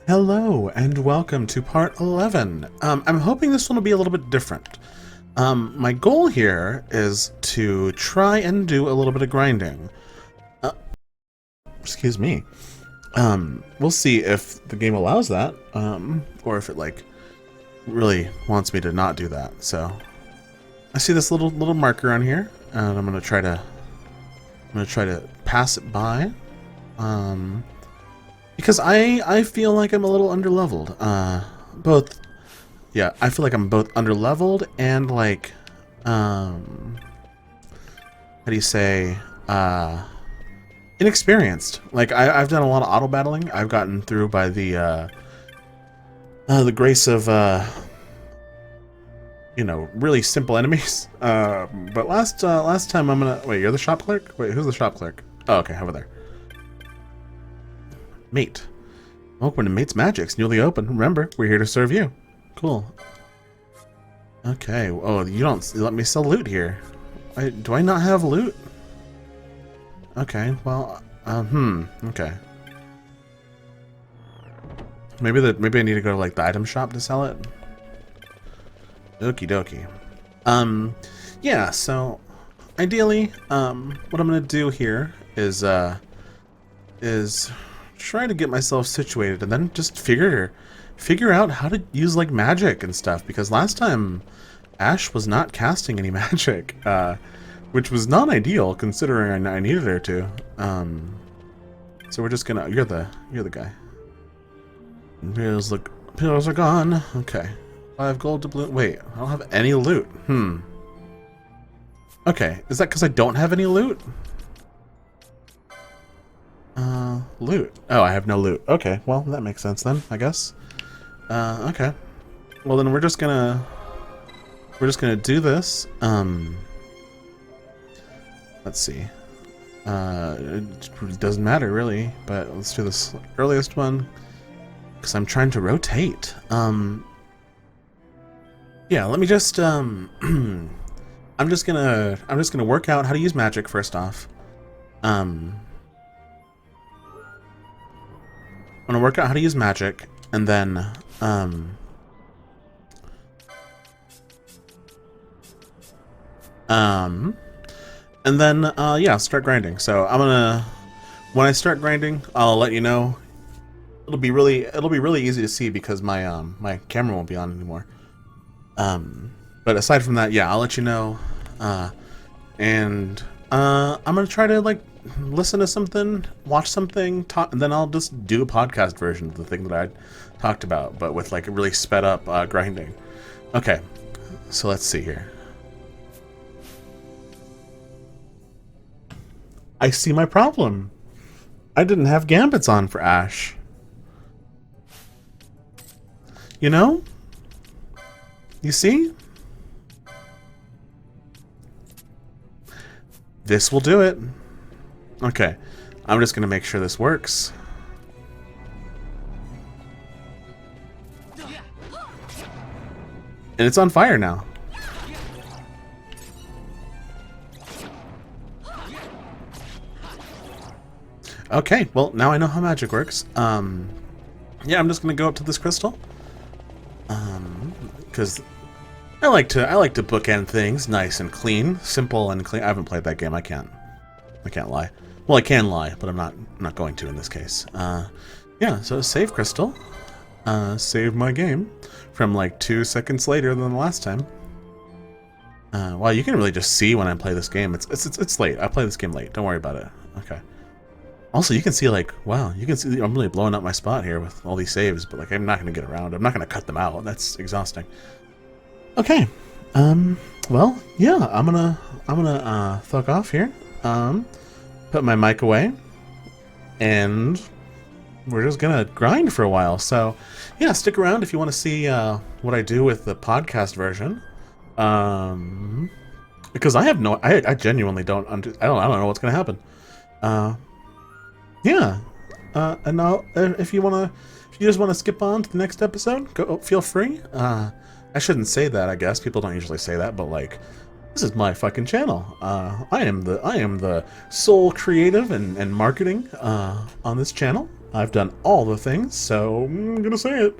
Hello and welcome to part 11. I'm hoping this one will be a little bit different. My goal here is to try and do a little bit of grinding. Excuse me. We'll see if the game allows that, or if it really wants me to not do that. So I see this little marker on here, and I'm gonna try to pass it by. Because I feel like I'm a little underleveled. I feel like I'm both underleveled and how do you say, inexperienced. Like I've done a lot of auto battling. I've gotten through by the grace of really simple enemies. But last time I'm gonna wait. You're the shop clerk. Wait, who's the shop clerk? Oh, okay, over there. Mate. Welcome to Mate's Magic's newly open. Remember, we're here to serve you. Cool. Okay. Oh, you don't let me sell loot here. Do I not have loot? Okay. Well. Okay. Maybe I need to go to the item shop to sell it. Okie dokie. Yeah. So, ideally, what I'm gonna do here is try to get myself situated and then just figure out how to use magic and stuff, because last time Ash was not casting any magic, which was not ideal considering I needed her to. So we're just gonna you're the guy. Pills are gone. Okay. 5 gold to blue. Wait, I don't have any loot. Okay, is that because I don't have any loot? Loot. Oh, I have no loot. Okay, well, that makes sense then, I guess. Okay. Well, then we're just gonna do this. Let's see. It doesn't matter really, but let's do this earliest one because I'm trying to rotate. Yeah, let me just I'm just gonna work out how to use magic first off. I'm gonna work out how to use magic, and then, yeah, start grinding. So when I start grinding, I'll let you know. It'll be really easy to see because my my camera won't be on anymore. But aside from that, yeah, I'll let you know. I'm gonna try to listen to something, watch something, talk, and then I'll just do a podcast version of the thing that I talked about, but with a really sped up grinding. Okay, so let's see here. I see my problem. I didn't have gambits on for Ash. You know? You see? This will do it. Okay, I'm just gonna make sure this works. And it's on fire now. Okay, well, now I know how magic works. Yeah, I'm just gonna go up to this crystal. Because I like to bookend things nice and clean, simple and clean. I haven't played that game. I can't lie. Well, I can lie, but I'm not going to in this case. Yeah, so save crystal. Save my game from 2 seconds later than the last time. Well, you can really just see when I play this game. It's late. I play this game late. Don't worry about it. Okay. Also, you can see wow, you can see I'm really blowing up my spot here with all these saves, but I'm not gonna get around. I'm not gonna cut them out. That's exhausting. Okay. Well, yeah, I'm gonna fuck off here. Put my mic away, and we're just gonna grind for a while. So, yeah, stick around if you want to see what I do with the podcast version. Because I genuinely don't I don't know what's gonna happen. Yeah, and if you just want to skip on to the next episode, feel free. I shouldn't say that, I guess. People don't usually say that, but this is my fucking channel. I am the sole creative and marketing on this channel. I've done all the things, so I'm gonna say it.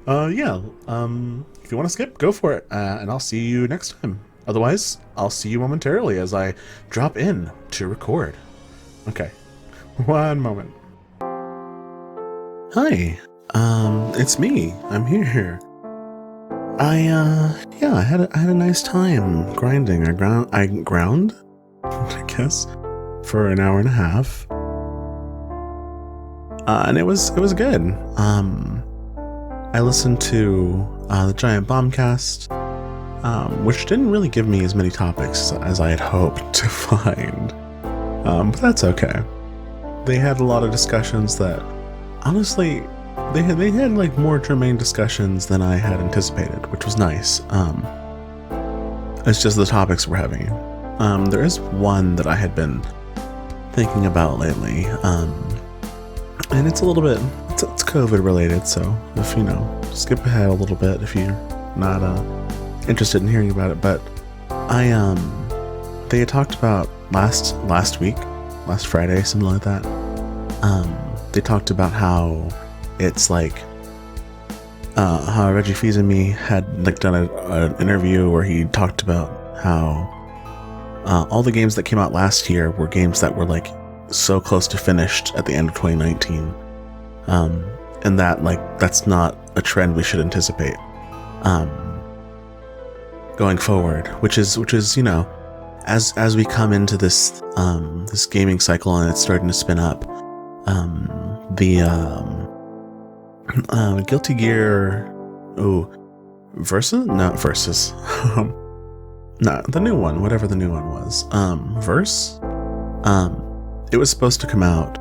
If you want to skip, go for it, and I'll see you next time. Otherwise, I'll see you momentarily as I drop in to record. Okay, one moment. Hi, it's me. I'm here. I had a nice time grinding. I ground, I guess, for an hour and a half. And it was good. I listened to the Giant Bombcast, which didn't really give me as many topics as I had hoped to find. But that's okay. They had a lot of discussions that, honestly, they had like more germane discussions than I had anticipated, which was nice. It's just the topics we're having. There is one that I had been thinking about lately, and it's a little bit, it's COVID related, so if skip ahead a little bit if you're not interested in hearing about it. But they had talked about last Friday, something like that. They talked about how it's like how Reggie Fils-Aimé had like done an interview where he talked about how all the games that came out last year were games that were like so close to finished at the end of 2019, and that like that's not a trend we should anticipate going forward, which is as we come into this this gaming cycle and it's starting to spin up, Guilty Gear Versus no, the new one, whatever the new one was, Verse, it was supposed to come out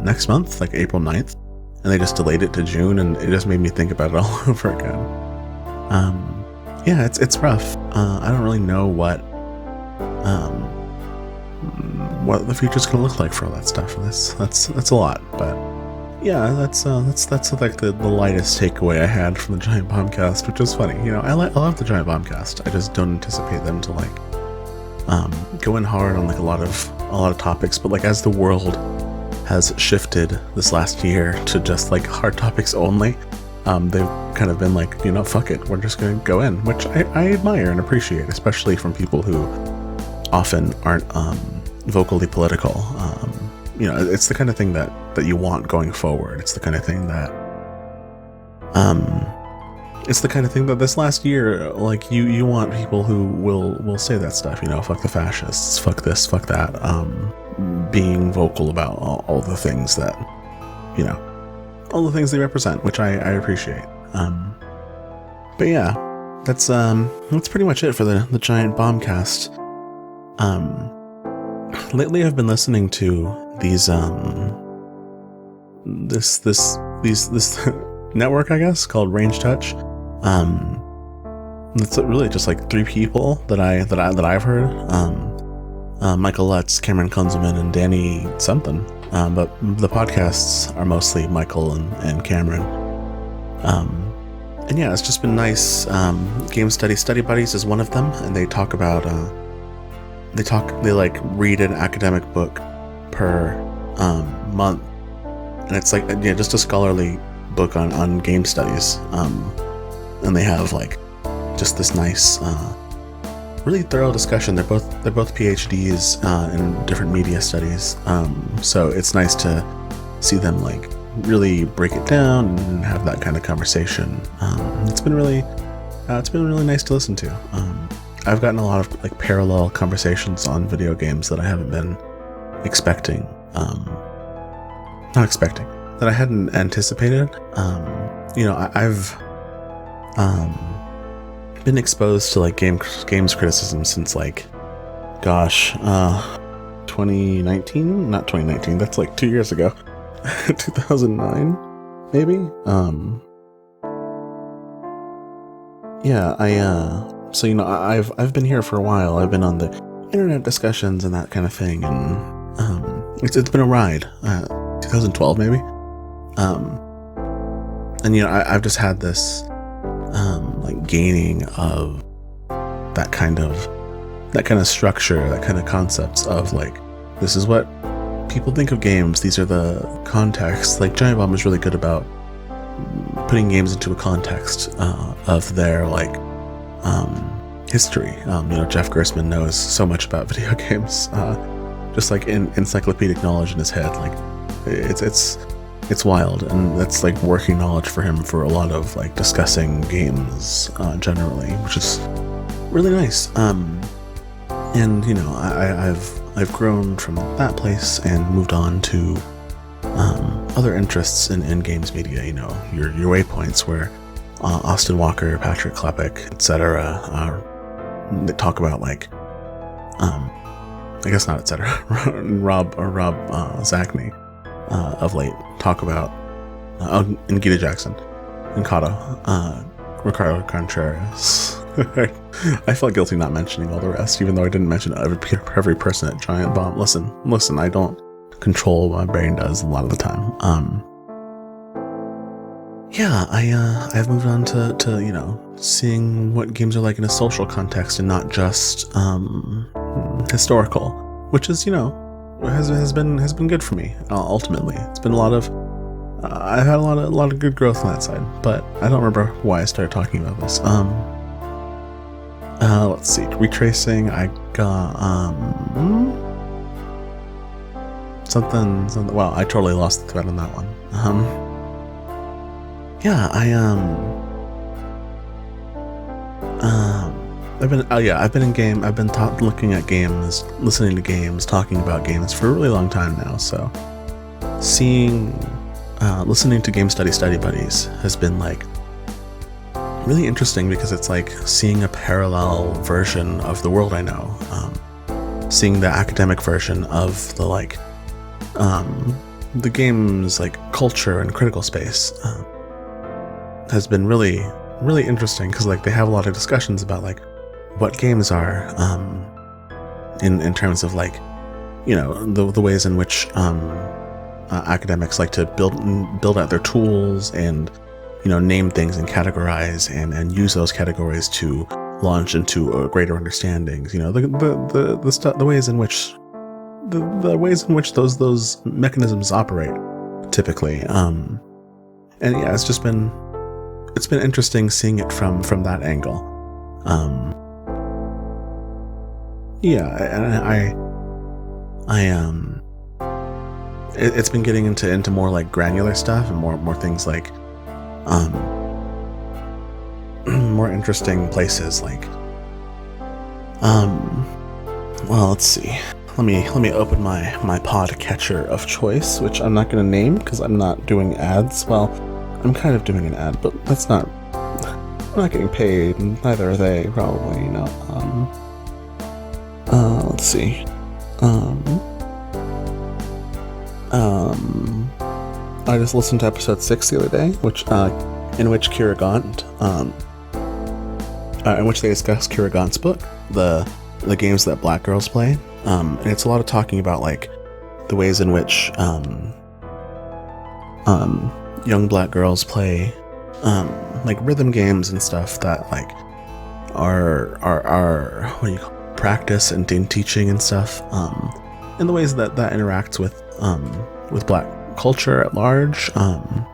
next month, like April 9th, and they just delayed it to June, and it just made me think about it all over again. It's rough. I don't really know what the future's gonna look like for all that stuff. That's a lot, but yeah, that's like the lightest takeaway I had from the Giant Bombcast, which was funny. I love the Giant Bombcast. I just don't anticipate them to like go in hard on like a lot of topics, but like as the world has shifted this last year to just like hard topics only, they've kind of been like, fuck it, we're just gonna go in, which I admire and appreciate, especially from people who often aren't vocally political. It's the kind of thing that you want going forward. It's the kind of thing that this last year, like you want people who will say that stuff, fuck the fascists, fuck this, fuck that, being vocal about all the things that, all the things they represent, which I appreciate. But yeah, that's pretty much it for the Giant Bombcast. Lately I've been listening to these this network, I guess, called Range Touch. It's really just like three people that I've heard. Michael Lutz, Cameron Kunzelman, and Danny something. But the podcasts are mostly Michael and Cameron. And yeah, it's just been nice. Game Study Buddies is one of them, and they talk about they like read an academic book per month, and it's like just a scholarly book on game studies, and they have like just this nice really thorough discussion. They're both PhDs in different media studies, so it's nice to see them like really break it down and have that kind of conversation. It's been really nice to listen to. I've gotten a lot of like parallel conversations on video games that I haven't been expecting. That I hadn't anticipated. I've been exposed to like games criticism since like 2019, not 2019, that's like 2 years ago. 2009 maybe. So I've been here for a while. I've been on the internet discussions and that kind of thing, and it's been a ride. 2012 maybe. And I've just had this like gaining of that kind of structure, that kind of concepts of like, this is what people think of games, these are the contexts. Like Giant Bomb is really good about putting games into a context of their like history. Jeff Gerstmann knows so much about video games, just like in encyclopedic knowledge in his head. Like it's wild, and that's like working knowledge for him for a lot of like discussing games generally, which is really nice. And I've grown from that place and moved on to other interests in games media. Your waypoints where Austin Walker, Patrick Klepek, etc. They talk about like I guess not etc. Rob Zachney of late talk about and Gita Jackson and Ricardo Contreras. I felt guilty not mentioning all the rest, even though I didn't mention every person at Giant Bomb. Listen, I don't control what my brain does a lot of the time. I've moved on to seeing what games are like in a social context and not just historical, which is has been good for me. Ultimately, it's been a lot of I've had a lot of good growth on that side, but I don't remember why I started talking about this. Let's see. Retracing, I got something. Well, I totally lost the thread on that one. I've been in game. I've been looking at games, listening to games, talking about games for a really long time now. So, listening to Game Study Buddies has been like really interesting because it's like seeing a parallel version of the world I know, seeing the academic version of the like the game's like culture and critical space has been really interesting because like they have a lot of discussions about like what games are in terms of like the ways in which academics like to build out their tools and name things and categorize and use those categories to launch into a greater understandings. The ways in which the ways in which those mechanisms operate typically. And yeah, it's been interesting seeing it from that angle. It's been getting into more like granular stuff and more things like more interesting places like well, let's see. Let me open my pod catcher of choice, which I'm not going to name because I'm not doing ads. Well, I'm kind of doing an ad, but that's not. I'm not getting paid, and neither are they probably. Let's see. I just listened to episode 6 the other day, in which Kira Gaunt, in which they discuss Kira Gaunt's book, the games that black girls play, and it's a lot of talking about like the ways in which young black girls play like rhythm games and stuff that like are what do you call it? Practice and teaching and stuff, in the ways that interacts with black culture at large, and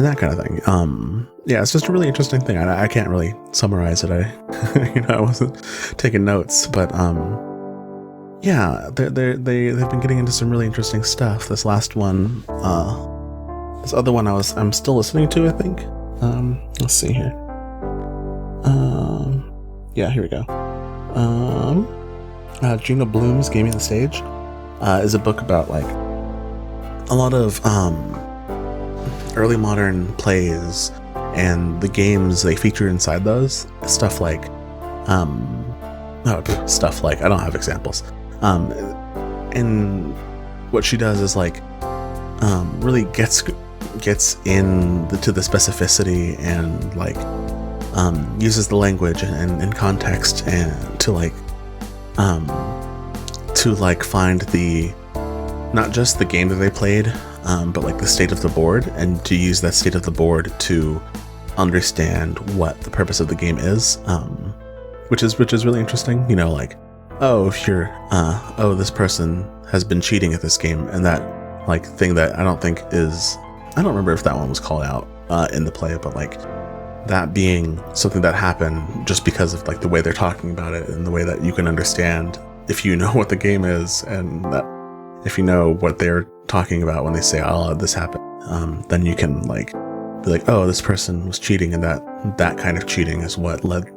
that kind of thing. Yeah, it's just a really interesting thing. I can't really summarize it. I wasn't taking notes, but yeah, they've been getting into some really interesting stuff. This last one, this other one I'm still listening to, I think. Let's see here. Yeah, here we go. Gina Bloom's Gaming the Stage is a book about like a lot of early modern plays and the games they feature inside those. Stuff like I don't have examples. And what she does is like really gets into the specificity and like uses the language and context and to find the not just the game that they played, but like the state of the board, and to use that state of the board to understand what the purpose of the game is, which is really interesting. Like oh, sure, oh, this person has been cheating at this game, and that, like, thing that I don't remember if that one was called out in the play, but, like, that being something that happened just because of, like, the way they're talking about it and the way that you can understand if you know what the game is, and that if you know what they're talking about when they say, oh, this happened, then you can, like, be like, oh, this person was cheating, and that kind of cheating is what led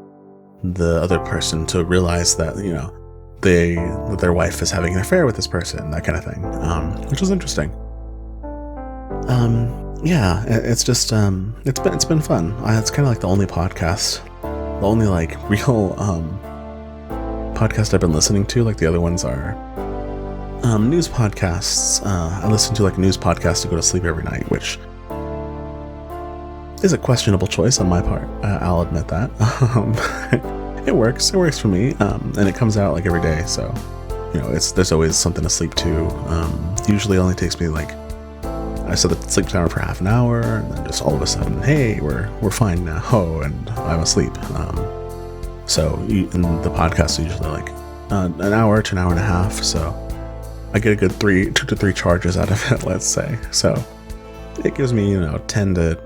the other person to realize that, you know, that their wife is having an affair with this person, that kind of thing, which was interesting. Yeah, it's just it's been fun. It's kind of like the only like real podcast I've been listening to. Like, the other ones are news podcasts. I listen to, like, news podcasts to go to sleep every night, which is a questionable choice on my part. I'll admit that. It works for me, and it comes out, like, every day, so, you know, there's always something to sleep to. Usually only takes me, like, I set the sleep timer for half an hour, and then just all of a sudden, hey, we're fine now, and I'm asleep. So and the podcast is usually like an hour to an hour and a half, so I get a good 2 to 3 charges out of it, let's say. So it gives me, you know, 10 to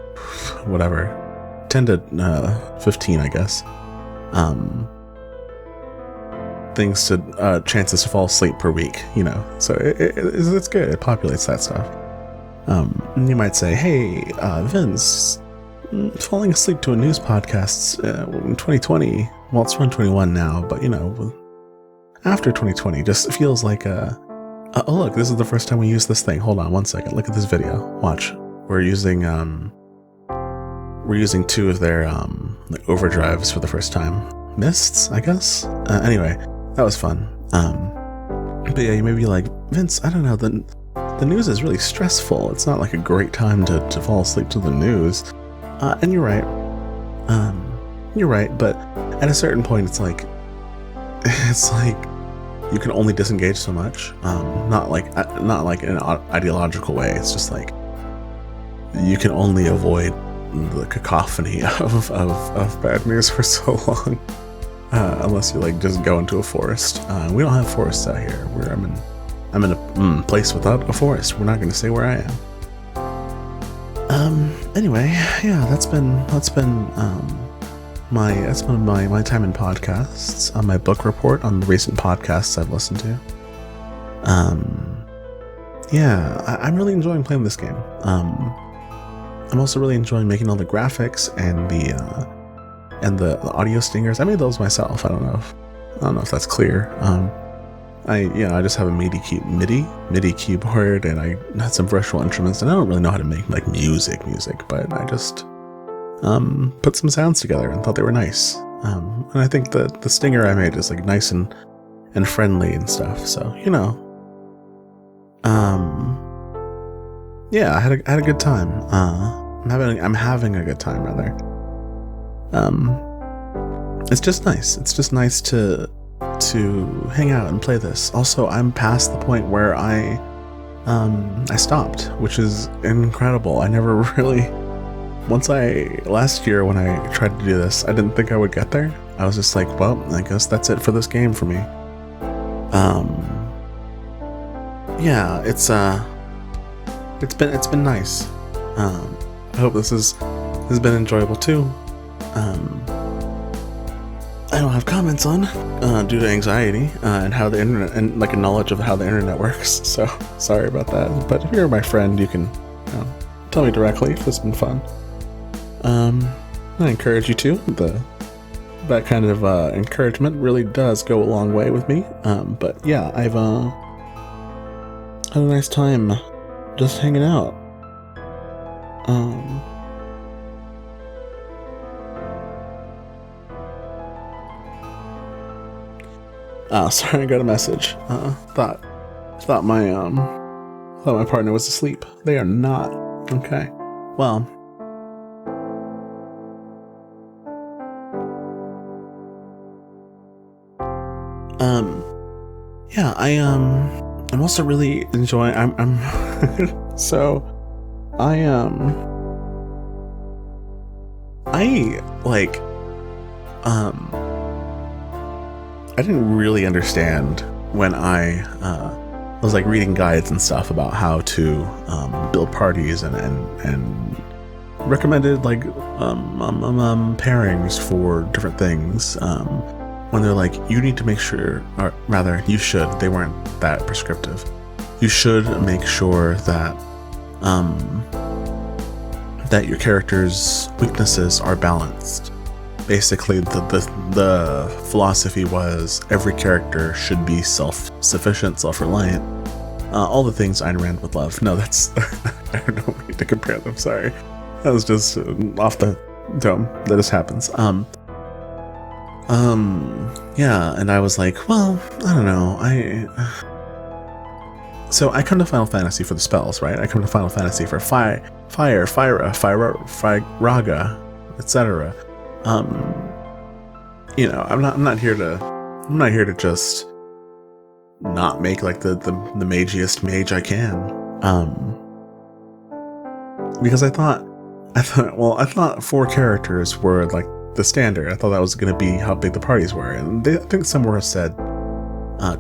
15, I guess. Things to chances to fall asleep per week, you know. So it's good. It populates that stuff. And you might say, hey, Vince, falling asleep to a news podcast in 2020, well, it's 2021 now, but, you know, after 2020 just feels like oh, look, this is the first time we use this thing. Hold on 1 second. Look at this video. Watch. We're using 2 of their like overdrives for the first time. Mists, I guess. Anyway, that was fun. But yeah, you may be like, Vince, I don't know, the news is really stressful. It's not like a great time to fall asleep to the news. And you're right. You're right, but at a certain point, it's like you can only disengage so much. Not like in an ideological way. It's just like you can only avoid the cacophony of bad news for so long, unless you, like, just go into a forest. We don't have forests out here. I'm in a place without a forest. We're not going to say where I am. Anyway, yeah, that's been my time in podcasts. My book report on the recent podcasts I've listened to. Yeah, I'm really enjoying playing this game. I'm also really enjoying making all the graphics and the audio stingers. I made those myself. I don't know if that's clear. I just have a MIDI keyboard, and I had some virtual instruments, and I don't really know how to make, like, music, but I just put some sounds together and thought they were nice. And I think the stinger I made is, like, nice and friendly and stuff. So, you know, yeah, I had a good time. I'm having a good time, rather. It's just nice. It's just nice to hang out and play this. Also, I'm past the point where I stopped, which is incredible. I never really, last year when I tried to do this, I didn't think I would get there. I was just like, well, I guess that's it for this game for me. Yeah, it's been nice. I hope this has been enjoyable too. I don't have comments on due to anxiety and how the internet, and, like, a knowledge of how the internet works. So sorry about that. But if you're my friend, you can tell me directly if it's been fun. I encourage you to. That kind of encouragement really does go a long way with me. But yeah, I've had a nice time just hanging out. Sorry, I got a message. Thought my partner was asleep. They are not. Okay. Well. Yeah, I'm also really enjoying, I'm so, didn't really understand when I was like reading guides and stuff about how to build parties and recommended like pairings for different things. When they're like, you need to make sure, or rather, you should. They weren't that prescriptive. You should make sure that that your character's weaknesses are balanced. Basically, the philosophy was every character should be self-sufficient, self-reliant. All the things Ayn Rand would love. No, that's I don't need to compare them. Sorry, that was just off the dome. That just happens. Yeah, and I was like, well, I don't know. So I come to Final Fantasy for the spells, right? I come to Final Fantasy for fire, raga, etc. You know, I'm not here to just not make like the magiest mage I can. Because I thought 4 characters were like the standard. I thought that was going to be how big the parties were, and I think somewhere said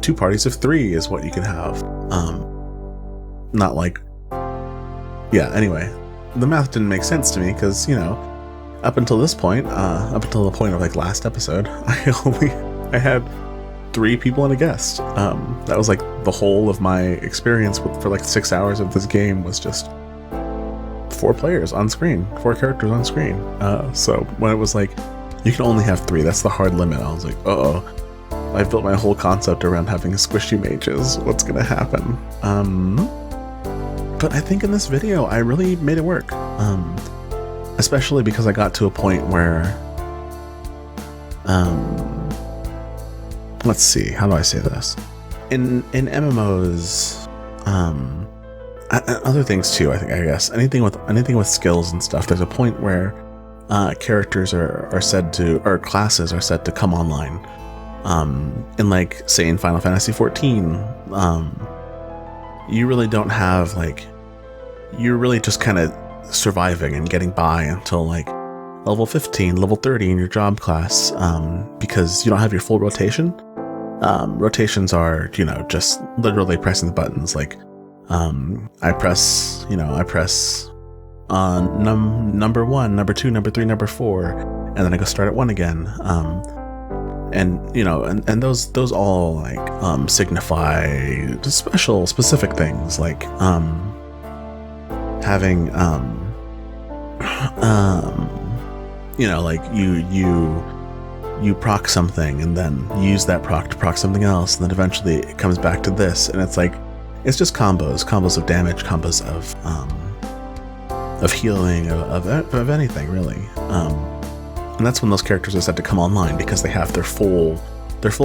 2 parties of 3 is what you can have. Not like, yeah. Anyway, the math didn't make sense to me because, you know, up until this point, up until the point of like last episode, I had 3 people and a guest. That was like the whole of my experience for like 6 hours of this game was just 4 players on screen, 4 characters on screen. So when it was like, you can only have 3, that's the hard limit, I was like, uh-oh. I built my whole concept around having squishy mages. What's gonna happen? But I think in this video, I really made it work. Especially because I got to a point where, let's see, how do I say this? In MMOs, other things too, I guess anything with skills and stuff, there's a point where characters are said to, or classes are said to come online. In like, say in Final Fantasy 14, you really don't have like, you're really just kind of surviving and getting by until like level 15, level 30 in your job class, because you don't have your full rotation. Rotations are, you know, just literally pressing the buttons. Like, I press on number 1, number 2, number 3, number 4, and then I go start at 1 again. And you know, and those all like signify specific things, like having you know, like you proc something and then use that proc to proc something else, and then eventually it comes back to this, and it's like, it's just combos of damage, combos of healing, of anything really. And that's when those characters are said to come online, because they have their full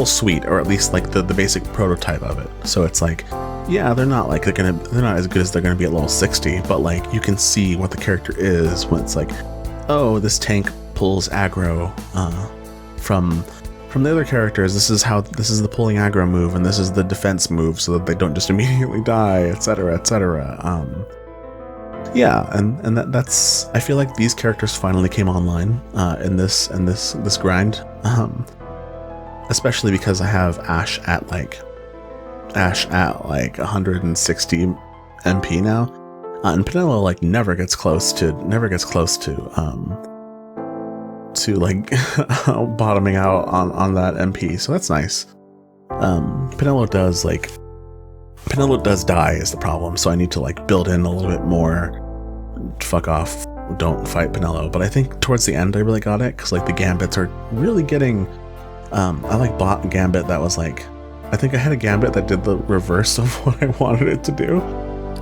suite, or at least like the basic prototype of it. So it's like, yeah, they're not as good as they're gonna be at level 60, but like you can see what the character is when it's like, oh, this tank pulls aggro from the other characters. This is the pulling aggro move, and this is the defense move, so that they don't just immediately die, etc., etc. Yeah, and that's, I feel like these characters finally came online in this grind, especially because I have Ash at like 160 MP now, and Penelo like never gets close to like bottoming out on that MP, so that's nice. Penelo does die is the problem, so I need to like build in a little bit more fuck off, don't fight Penelo. But I think towards the end I really got it, because like the gambits are really getting, I like bought a gambit that was like, I think I had a gambit that did the reverse of what I wanted it to do.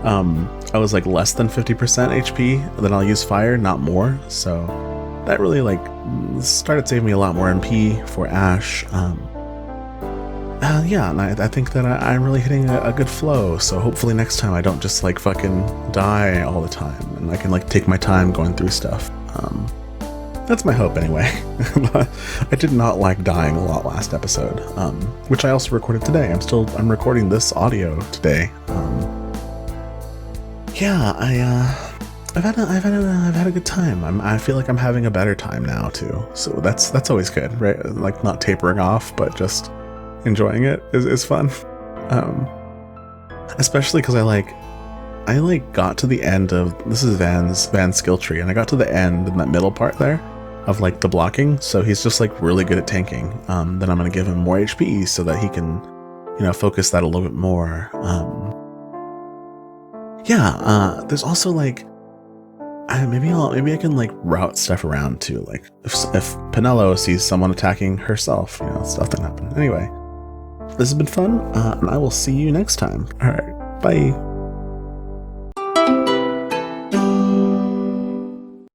I was like less than 50% HP, then I'll use fire, not more, so that really like started saving me a lot more MP for Ash. Yeah, and I think that I'm really hitting a good flow, so hopefully next time I don't just like fucking die all the time, and I can like take my time going through stuff. That's my hope anyway. I did not like dying a lot last episode, which I also recorded today. I'm recording this audio today. Yeah, I've had a good time. I feel like I'm having a better time now too, so that's always good, right? Like not tapering off, but just enjoying it is fun. Especially because I got to the end of, this is Van's skill tree, and I got to the end in that middle part there of like the blocking, so he's just like really good at tanking. Then I'm gonna give him more HP so that he can, you know, focus that a little bit more. There's also like, maybe I can like route stuff around too. Like if Penelo sees someone attacking herself, you know, stuff that happen. Anyway, this has been fun, and I will see you next time. All right, bye.